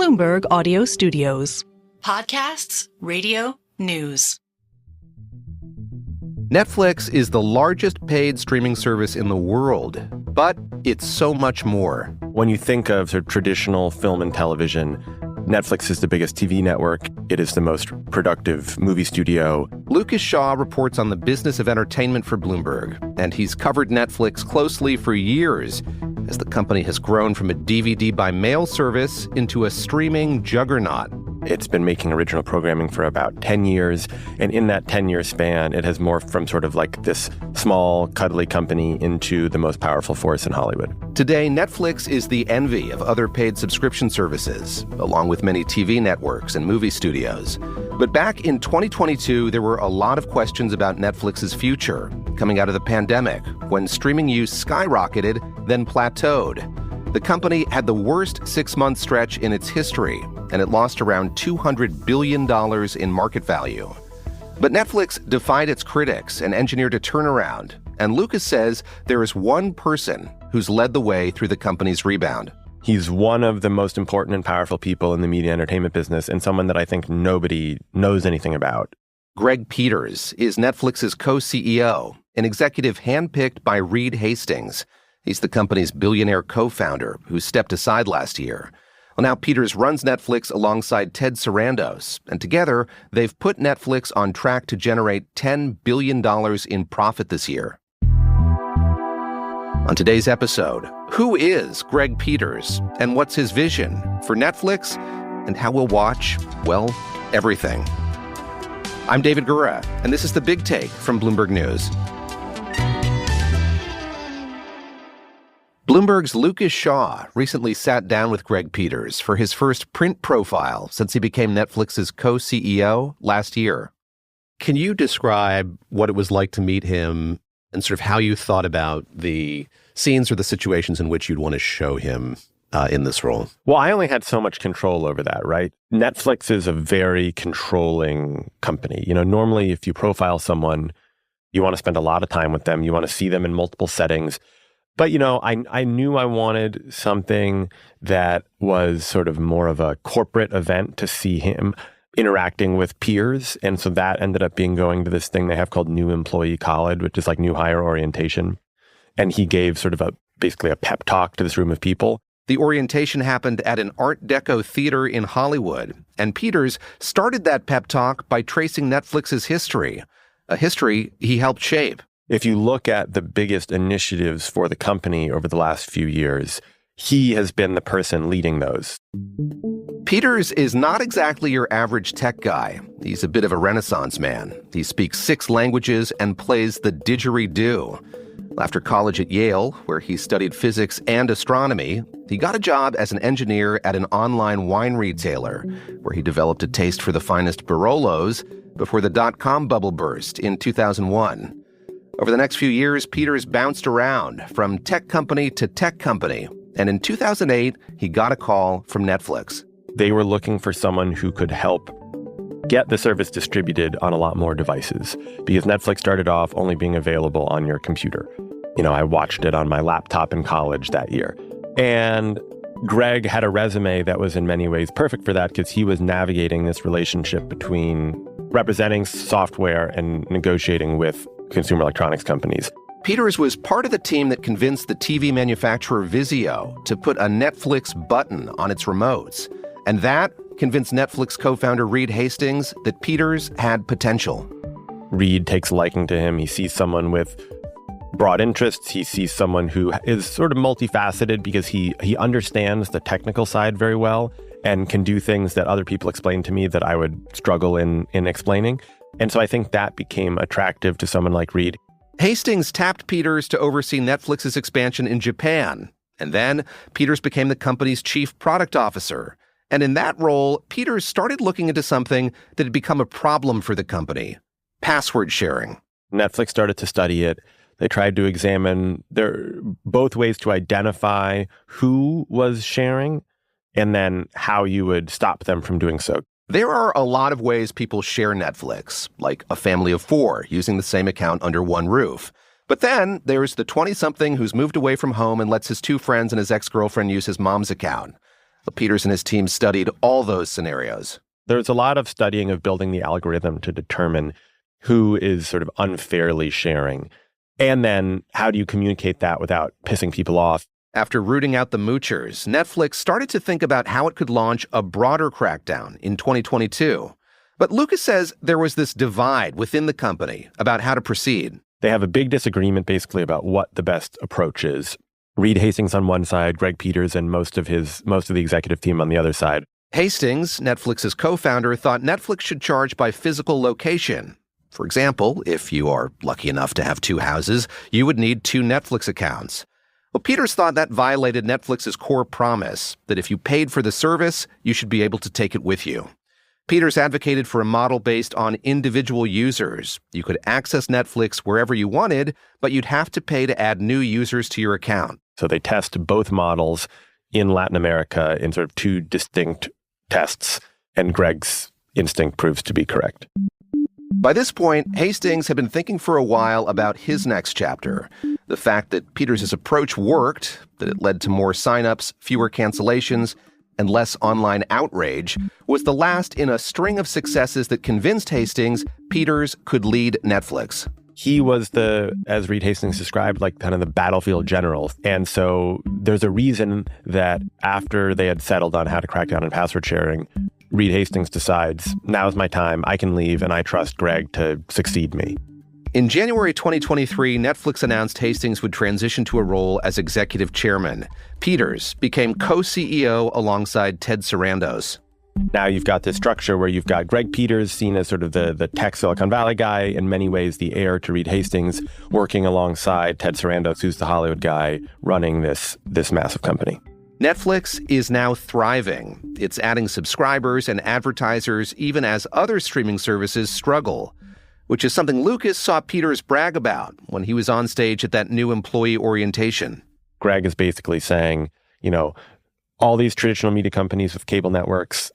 Bloomberg Audio Studios. Podcasts, radio, news. Netflix is the largest paid streaming service in the world, but it's so much more. When you think of sort of traditional film and television, Netflix is the biggest TV network. It is the most productive movie studio. Lucas Shaw reports on the business of entertainment for Bloomberg, and he's covered Netflix closely for years as the company has grown from a DVD-by-mail service into a streaming juggernaut. It's been making original programming for about 10 years, and in that 10-year span, it has morphed from sort of like this small, cuddly company into the most powerful force in Hollywood. Today, Netflix is the envy of other paid subscription services, along with many TV networks and movie studios. But back in 2022, there were a lot of questions about Netflix's future coming out of the pandemic, when streaming use skyrocketed, then plateaued. The company had the worst 6-month stretch in its history, and it lost around $200 billion in market value. But Netflix defied its critics and engineered a turnaround, and Lucas says there is one person who's led the way through the company's rebound. He's one of the most important and powerful people in the media entertainment business, and someone that I think nobody knows anything about. Greg Peters is Netflix's co-CEO, an executive handpicked by Reed Hastings. He's the company's billionaire co-founder who stepped aside last year. Well, now Peters runs Netflix alongside Ted Sarandos, and together they've put Netflix on track to generate $10 billion in profit this year. On today's episode, who is Greg Peters, and what's his vision for Netflix, and how we'll watch, well, everything. I'm David Gura, and this is The Big Take from Bloomberg News. Bloomberg's Lucas Shaw recently sat down with Greg Peters for his first print profile since he became Netflix's co-CEO last year. Can you describe what it was like to meet him and sort of how you thought about the scenes or the situations in which you'd want to show him in this role? Well, I only had so much control over that, right? Netflix is a very controlling company. You know, normally if you profile someone, you want to spend a lot of time with them. You want to see them in multiple settings. But, you know, I knew I wanted something that was sort of more of a corporate event to see him interacting with peers. And so that ended up being going to this thing they have called New Employee College, which is like new hire orientation. And he gave sort of basically a pep talk to this room of people. The orientation happened at an Art Deco theater in Hollywood. And Peters started that pep talk by tracing Netflix's history, a history he helped shape. If you look at the biggest initiatives for the company over the last few years, he has been the person leading those. Peters is not exactly your average tech guy. He's a bit of a Renaissance man. He speaks 6 languages and plays the didgeridoo. After college at Yale, where he studied physics and astronomy, he got a job as an engineer at an online wine retailer, where he developed a taste for the finest Barolos before the dot-com bubble burst in 2001. Over the next few years, Peters bounced around from tech company to tech company. And in 2008, he got a call from Netflix. They were looking for someone who could help get the service distributed on a lot more devices, because Netflix started off only being available on your computer. You know, I watched it on my laptop in college that year. And Greg had a resume that was in many ways perfect for that, because he was navigating this relationship between representing software and negotiating with consumer electronics companies. Peters was part of the team that convinced the TV manufacturer Vizio to put a Netflix button on its remotes. And that convinced Netflix co-founder Reed Hastings that Peters had potential. Reed takes a liking to him. He sees someone with broad interests. He sees someone who is sort of multifaceted because he understands the technical side very well and can do things that other people explain to me that I would struggle in explaining. And so I think that became attractive to someone like Reed. Hastings tapped Peters to oversee Netflix's expansion in Japan. And then Peters became the company's chief product officer. And in that role, Peters started looking into something that had become a problem for the company: password sharing. Netflix started to study it. They tried to examine both ways to identify who was sharing and then how you would stop them from doing so. There are a lot of ways people share Netflix, like a family of 4 using the same account under one roof. But then there's the 20-something who's moved away from home and lets his 2 friends and his ex-girlfriend use his mom's account. Peters and his team studied all those scenarios. There's a lot of studying of building the algorithm to determine who is sort of unfairly sharing. And then how do you communicate that without pissing people off? After rooting out the moochers, Netflix started to think about how it could launch a broader crackdown in 2022. But Lucas says there was this divide within the company about how to proceed. They have a big disagreement basically about what the best approach is. Reed Hastings on one side, Greg Peters and most of the executive team on the other side. Hastings, Netflix's co-founder, thought Netflix should charge by physical location. For example, if you are lucky enough to have 2 houses, you would need 2 Netflix accounts. Well, Peters thought that violated Netflix's core promise that if you paid for the service, you should be able to take it with you. Peters advocated for a model based on individual users. You could access Netflix wherever you wanted, but you'd have to pay to add new users to your account. So they test both models in Latin America in sort of 2 distinct tests, and Greg's instinct proves to be correct. By this point, Hastings had been thinking for a while about his next chapter. The fact that Peters' approach worked, that it led to more signups, fewer cancellations, and less online outrage, was the last in a string of successes that convinced Hastings Peters could lead Netflix. He was as Reed Hastings described, like kind of the battlefield general. And so there's a reason that after they had settled on how to crack down on password sharing, Reed Hastings decides, now's my time, I can leave, and I trust Greg to succeed me. In January 2023, Netflix announced Hastings would transition to a role as executive chairman. Peters became co-CEO alongside Ted Sarandos. Now you've got this structure where you've got Greg Peters, seen as sort of the tech Silicon Valley guy, in many ways the heir to Reed Hastings, working alongside Ted Sarandos, who's the Hollywood guy running this massive company. Netflix is now thriving. It's adding subscribers and advertisers even as other streaming services struggle, which is something Lucas saw Peters brag about when he was on stage at that new employee orientation. Greg is basically saying, all these traditional media companies with cable networks,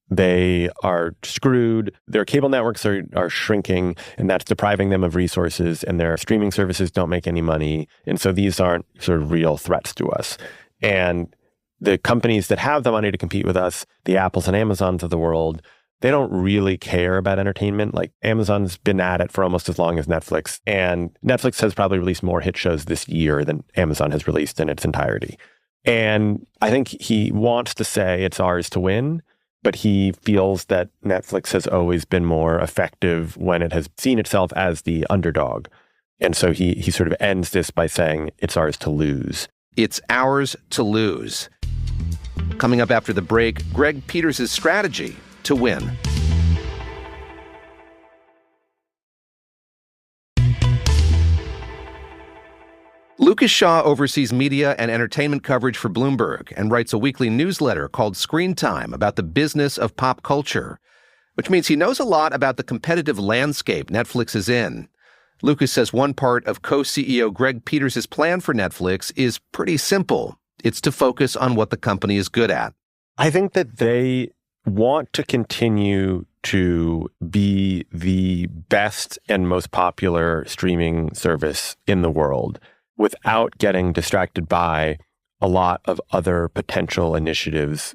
they are screwed. Their cable networks are shrinking, and that's depriving them of resources, and their streaming services don't make any money. And so these aren't sort of real threats to us. And the companies that have the money to compete with us, the Apples and Amazons of the world, they don't really care about entertainment. Like Amazon's been at it for almost as long as Netflix. And Netflix has probably released more hit shows this year than Amazon has released in its entirety. And I think he wants to say it's ours to win, but he feels that Netflix has always been more effective when it has seen itself as the underdog. And so he sort of ends this by saying it's ours to lose. It's ours to lose. Coming up after the break, Greg Peters' strategy to win. Lucas Shaw oversees media and entertainment coverage for Bloomberg and writes a weekly newsletter called Screen Time about the business of pop culture, which means he knows a lot about the competitive landscape Netflix is in. Lucas says one part of co-CEO Greg Peters' plan for Netflix is pretty simple. It's to focus on what the company is good at. I think that they want to continue to be the best and most popular streaming service in the world without getting distracted by a lot of other potential initiatives.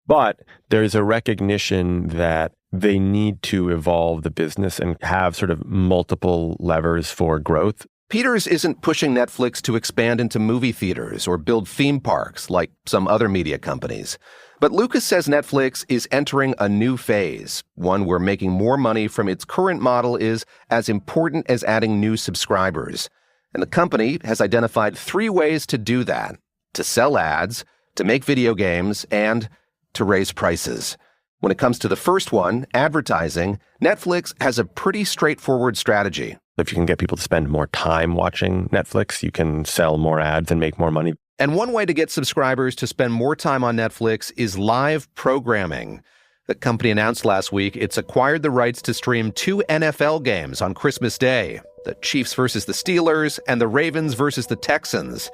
But there's a recognition that they need to evolve the business and have sort of multiple levers for growth. Peters isn't pushing Netflix to expand into movie theaters or build theme parks like some other media companies. But Lucas says Netflix is entering a new phase, one where making more money from its current model is as important as adding new subscribers. And the company has identified 3 ways to do that: to sell ads, to make video games, and to raise prices. When it comes to the first one, advertising, Netflix has a pretty straightforward strategy. If you can get people to spend more time watching Netflix, you can sell more ads and make more money. And one way to get subscribers to spend more time on Netflix is live programming. The company announced last week it's acquired the rights to stream 2 NFL games on Christmas Day: the Chiefs versus the Steelers and the Ravens versus the Texans.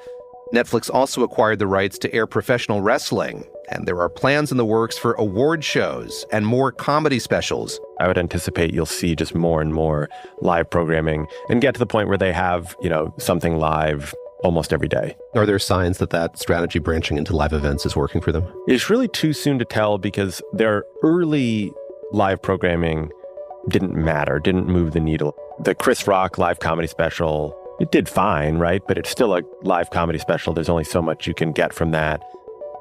Netflix also acquired the rights to air professional wrestling, and there are plans in the works for award shows and more comedy specials. I would anticipate you'll see just more and more live programming and get to the point where they have, something live almost every day. Are there signs that that strategy branching into live events is working for them? It's really too soon to tell because their early live programming didn't move the needle. The Chris Rock live comedy special, it did fine, right? But it's still a live comedy special. There's only so much you can get from that.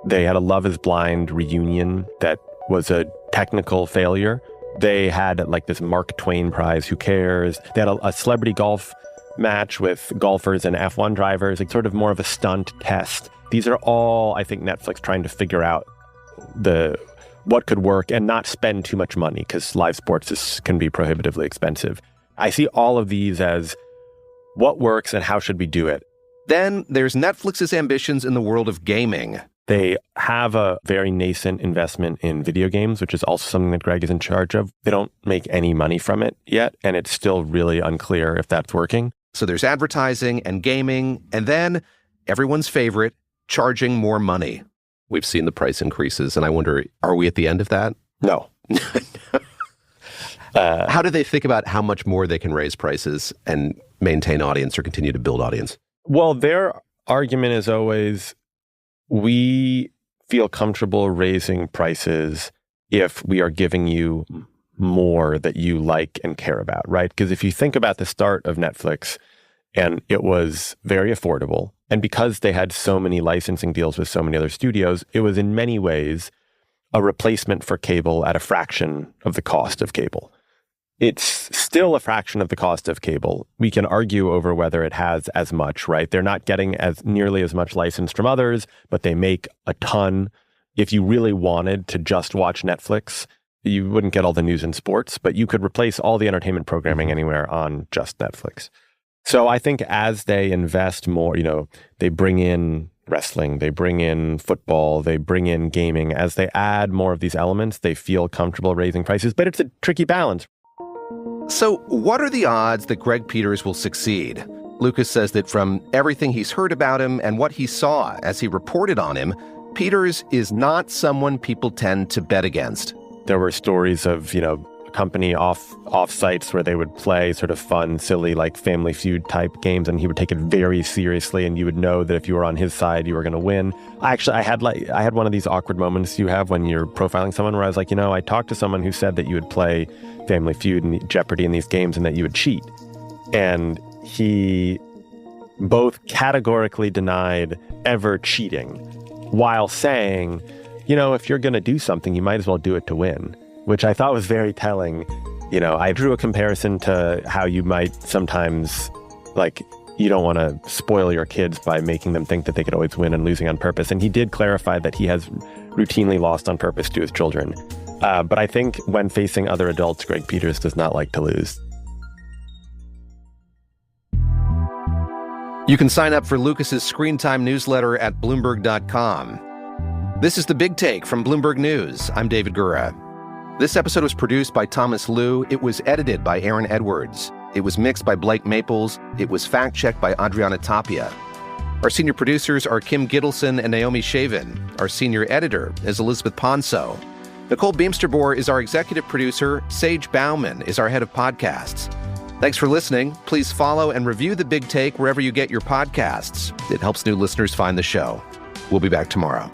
They had a Love is Blind reunion that was a technical failure. They had like this Mark Twain prize, who cares? They had a celebrity golf match with golfers and F1 drivers, like sort of more of a stunt test. These are all, I think, Netflix trying to figure out what could work and not spend too much money, because live sports can be prohibitively expensive. I see all of these as what works and how should we do it. Then there's Netflix's ambitions in the world of gaming. They have a very nascent investment in video games, which is also something that Greg is in charge of. They don't make any money from it yet, and it's still really unclear if that's working. So there's advertising and gaming, and then everyone's favorite, charging more money. We've seen the price increases, and I wonder, are we at the end of that? No. How do they think about how much more they can raise prices and maintain audience or continue to build audience? Well, their argument is always, we feel comfortable raising prices if we are giving you more that you like and care about, right? Because if you think about the start of Netflix, and it was very affordable, and because they had so many licensing deals with so many other studios, it was in many ways a replacement for cable at a fraction of the cost of cable. It's still a fraction of the cost of cable. We can argue over whether it has as much, right? They're not getting nearly as much license from others, but they make a ton. If you really wanted to just watch Netflix, you wouldn't get all the news and sports, but you could replace all the entertainment programming anywhere on just Netflix. So I think as they invest more, they bring in wrestling, they bring in football, they bring in gaming. As they add more of these elements, they feel comfortable raising prices, but it's a tricky balance. So what are the odds that Greg Peters will succeed? Lucas says that from everything he's heard about him and what he saw as he reported on him, Peters is not someone people tend to bet against. There were stories of, a company off sites where they would play sort of fun, silly, like Family Feud type games, and he would take it very seriously, and you would know that if you were on his side, you were going to win. I had one of these awkward moments you have when you're profiling someone where I was like, I talked to someone who said that you would play Family Feud and Jeopardy in these games and that you would cheat. And he both categorically denied ever cheating while saying, if you're going to do something, you might as well do it to win, which I thought was very telling. I drew a comparison to how you might sometimes, you don't want to spoil your kids by making them think that they could always win and losing on purpose. And he did clarify that he has routinely lost on purpose to his children. But I think when facing other adults, Greg Peters does not like to lose. You can sign up for Lucas's Screen Time newsletter at Bloomberg.com. This is The Big Take from Bloomberg News. I'm David Gura. This episode was produced by Thomas Liu. It was edited by Aaron Edwards. It was mixed by Blake Maples. It was fact-checked by Adriana Tapia. Our senior producers are Kim Gittleson and Naomi Shavin. Our senior editor is Elizabeth Ponso. Nicole Beamsterboer is our executive producer. Sage Bauman is our head of podcasts. Thanks for listening. Please follow and review The Big Take wherever you get your podcasts. It helps new listeners find the show. We'll be back tomorrow.